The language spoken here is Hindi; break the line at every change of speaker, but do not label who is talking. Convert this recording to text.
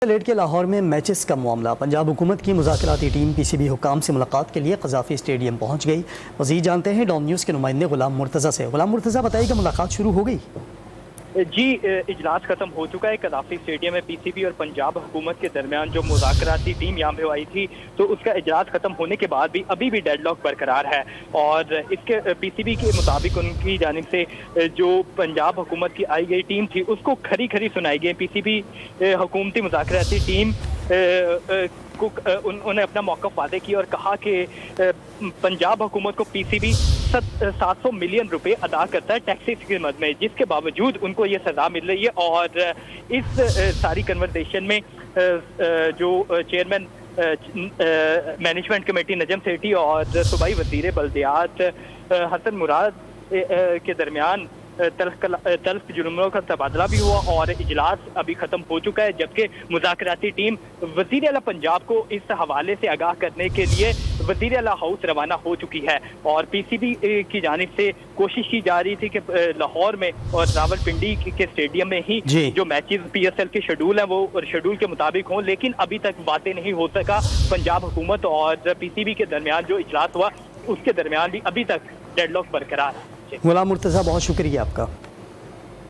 लेट के लाहौर में मैचेस का मामला। पंजाब हुकूमत की मुज़ाकराती टीम पीसीबी हुकाम से मुलाकात के लिए कज़ाफ़ी स्टेडियम पहुंच गई। मज़ीद जानते हैं डॉन न्यूज़ के नुमाइंदे गुलाम मुर्तज़ा से। गुलाम मुर्तज़ा, बताइए कि मुलाकात शुरू हो गई?
जी, इजलास खत्म हो चुका है। कज़ाफ़ी स्टेडियम में पीसीबी और पंजाब हुकूमत के दरमियान जो मुज़ाकराती टीम यहाँ पे आई थी, तो उसका इजलास खत्म होने के बाद भी अभी भी डेडलॉक बरकरार है। और इसके पीसीबी के मुताबिक उनकी जानिब से जो पंजाब हुकूमत की आई गई टीम थी उसको खरी खरी सुनाई गई। पीसीबी हुकूमती मुज़ाकराती टीम उन्होंने अपना मौक़िफ़ वादे किया और कहा कि पंजाब हुकूमत को पीसीबी 700 मिलियन रुपए अदा करता है टैक्सेस की मद में, जिसके बावजूद उनको ये सज़ा मिल रही है। और इस सारी कन्वर्सेशन में जो chairman management committee Najam Sethi और सूबाई वज़ीर बल्दियात हसन मुराद के दरमियान तल्ख जुर्मों का तबादला भी हुआ और इजलास अभी खत्म हो चुका है। जबकि मुज़ाकराती टीम वज़ीर आला पंजाब को इस हवाले से आगाह करने के लिए वज़ीर आला हाउस रवाना हो चुकी है। और पीसीबी की जानिब से कोशिश की जा रही थी कि लाहौर में और रावलपिंडी के स्टेडियम में ही जो मैचेस पीएसएल के शेड्यूल हैं वो शेड्यूल के मुताबिक हों, लेकिन अभी तक बातें नहीं हो सका। पंजाब हुकूमत और पीसीबी के दरमियान जो इजलास हुआ उसके दरमियान भी अभी तक डेडलॉक बरकरार है।
गुलाम मुर्तज़ा, बहुत शुक्रिया आपका।